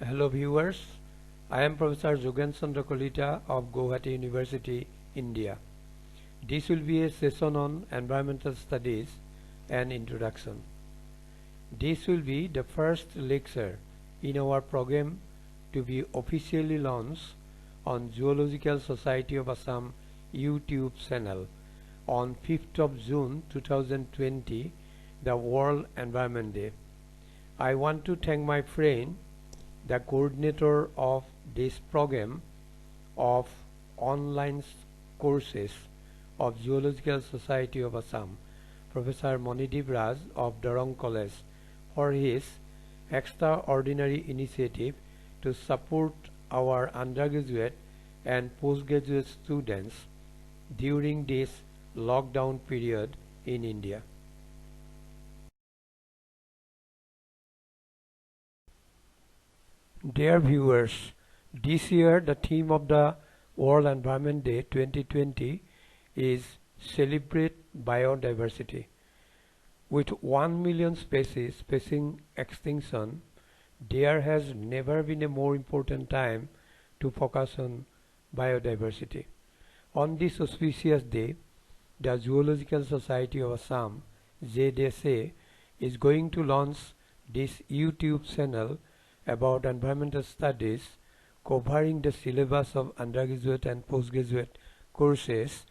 Hello viewers, I am Professor Jogen Kalita of Gauhati University, India. This will be a session on environmental studies and introduction. This will be the first lecture in our program to be officially launched on Zoological Society of Assam YouTube channel on 5th of June 2020, the World Environment Day. I want to thank my friend, the coordinator of this program of online courses of Zoological Society of Assam, Professor Monidip Raj of Durong College, for his extraordinary initiative to support our undergraduate and postgraduate students during this lockdown period in India. Dear viewers, this year the theme of the World Environment Day 2020 is Celebrate Biodiversity. With 1 million species facing extinction, there has never been a more important time to focus on biodiversity. On this auspicious day, the Zoological Society of Assam, ZSA, is going to launch this YouTube channel about environmental studies covering the syllabus of undergraduate and postgraduate courses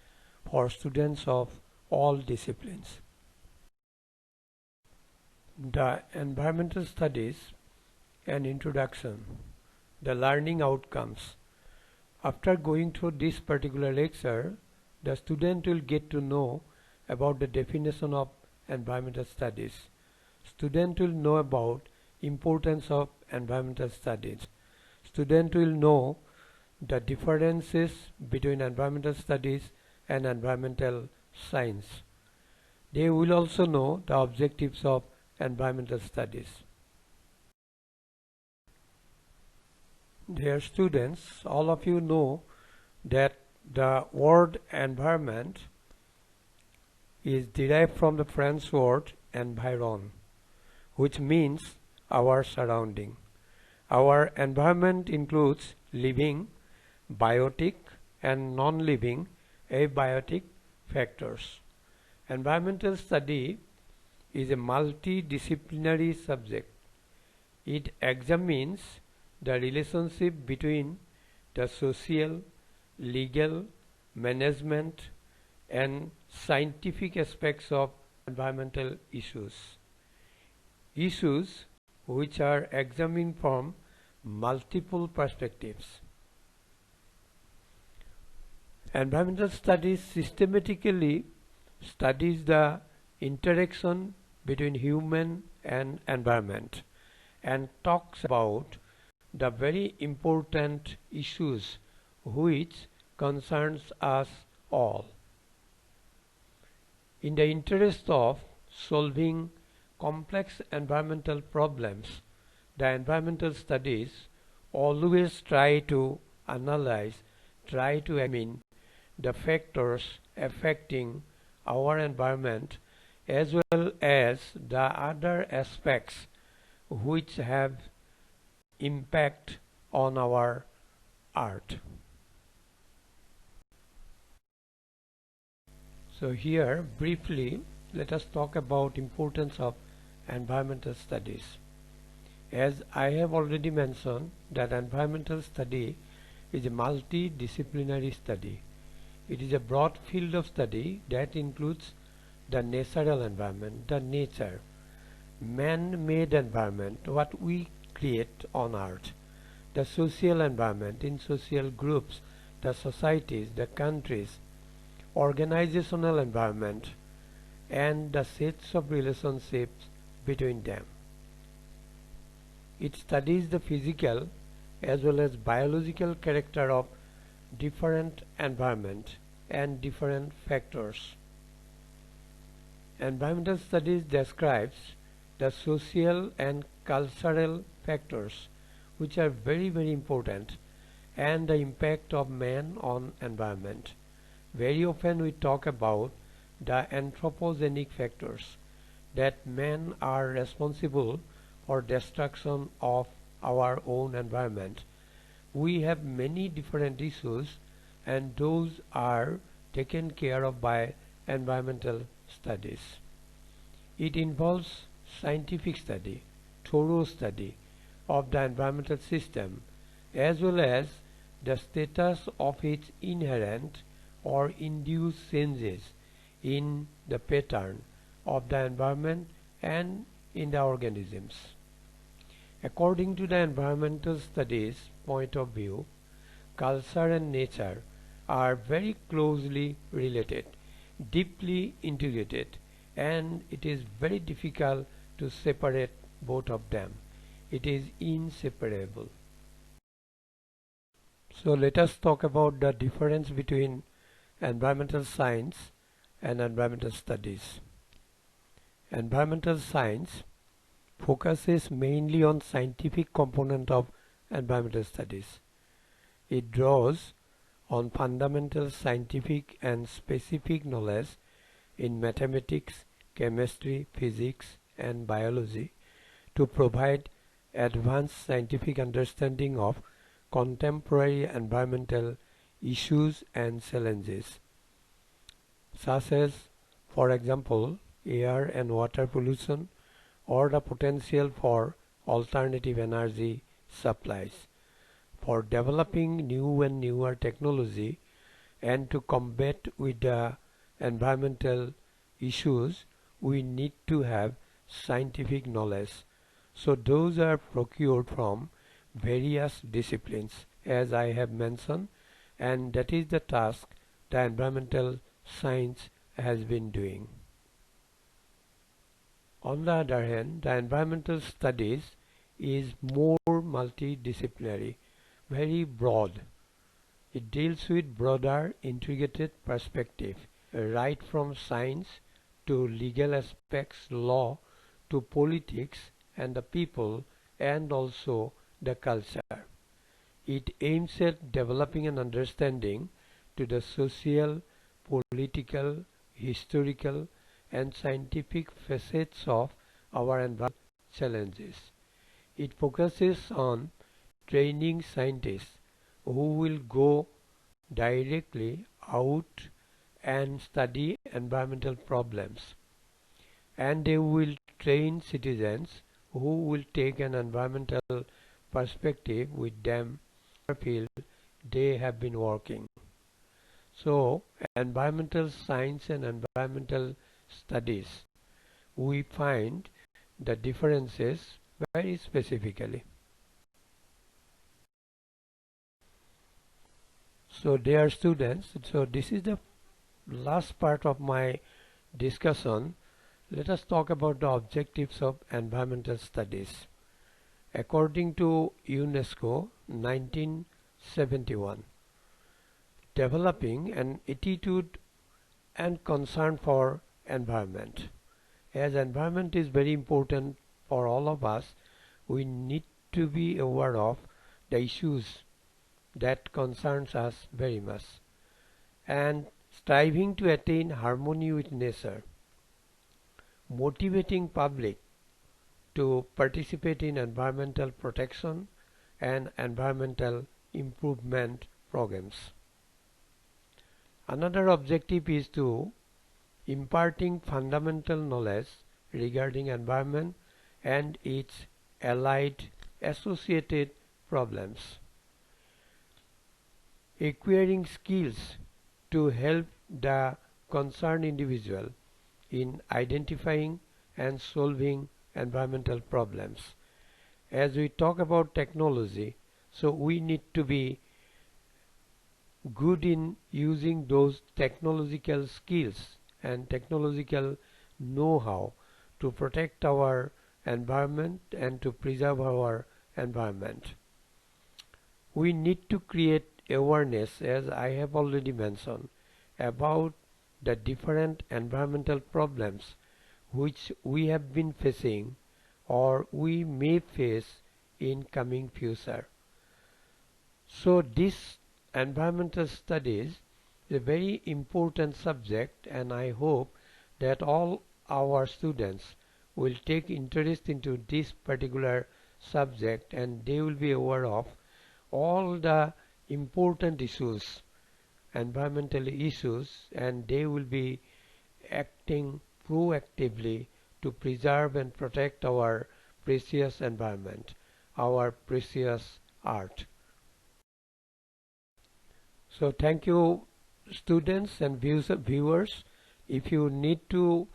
for students of all disciplines. The environmental studies and introduction, the learning outcomes. After going through this particular lecture, the student will get to know about the definition of environmental studies. Student will know about importance of environmental studies. Student will know the differences between environmental studies and environmental science. They will also know the objectives of environmental studies. Dear students, all of you know that the word environment is derived from the French word environ, which means our surrounding. Our environment includes living, biotic and non-living abiotic factors. Environmental study is a multidisciplinary subject. It examines the relationship between the social, legal, management and scientific aspects of environmental issues. Issues which are examined from multiple perspectives. Environmental studies systematically studies the interaction between human and environment and talks about the very important issues which concerns us all. In the interest of solving complex environmental problems, the environmental studies always try to analyze, try to examine the factors affecting our environment as well as the other aspects which have impact on our earth. So here briefly let us talk about importance of environmental studies. As I have already mentioned that environmental study is a multidisciplinary study. It is a broad field of study that includes the natural environment, the nature, man-made environment, what we create on earth, the social environment in social groups, the societies, the countries, organizational environment, and the sets of relationships between them. It studies the physical as well as biological character of different environment and different factors. Environmental studies describes the social and cultural factors which are very important and the impact of man on environment. Very often we talk about the anthropogenic factors, that men are responsible for destruction of our own environment. We have many different issues, and those are taken care of by environmental studies. It involves scientific study, thorough study of the environmental system, as well as the status of its inherent or induced changes in the pattern of the environment and in the organisms. According to the environmental studies point of view, culture and nature are very closely related, deeply integrated, and it is very difficult to separate both of them. It is inseparable. So let us talk about the difference between environmental science and environmental studies. Environmental science focuses mainly on scientific component of environmental studies. It draws on fundamental scientific and specific knowledge in mathematics, chemistry, physics, and biology to provide advanced scientific understanding of contemporary environmental issues and challenges, such as, for example, air and water pollution or the potential for alternative energy supplies. For developing new and newer technology and to combat with the environmental issues, we need to have scientific knowledge. So those are procured from various disciplines, as I have mentioned, and that is the task the environmental science has been doing. On the other hand, the environmental studies is more multidisciplinary, very broad. It deals with broader integrated perspective, right from science to legal aspects, law to politics and the people, and also the culture. It aims at developing an understanding to the social, political, historical, and scientific facets of our environmental challenges. It focuses on training scientists who will go directly out and study environmental problems, and they will train citizens who will take an environmental perspective with them in the field they have been working. So, environmental science and environmental studies, we find the differences very specifically. So dear students, so this is the last part of my discussion. Let us talk about the objectives of environmental studies. According to UNESCO 1971, developing an attitude and concern for environment. As environment is very important for all of us, we need to be aware of the issues that concerns us very much, and striving to attain harmony with nature, motivating public to participate in environmental protection and environmental improvement programs. Another objective is to imparting fundamental knowledge regarding environment and its allied associated problems. Acquiring skills to help the concerned individual in identifying and solving environmental problems. As we talk about technology, so we need to be good in using those technological skills and technological know-how to protect our environment and to preserve our environment. We need to create awareness, as I have already mentioned, about the different environmental problems which we have been facing or we may face in coming future. So this environmental studies is a very important subject, and I hope that all our students will take interest into this particular subject, and they will be aware of all the important issues, environmental issues, and they will be acting proactively to preserve and protect our precious environment, our precious art. So thank you, students and viewers. If you need to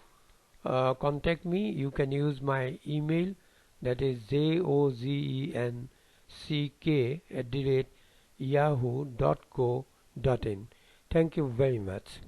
contact me, you can use my email, that is jogenck@yahoo.co.in. Thank you very much.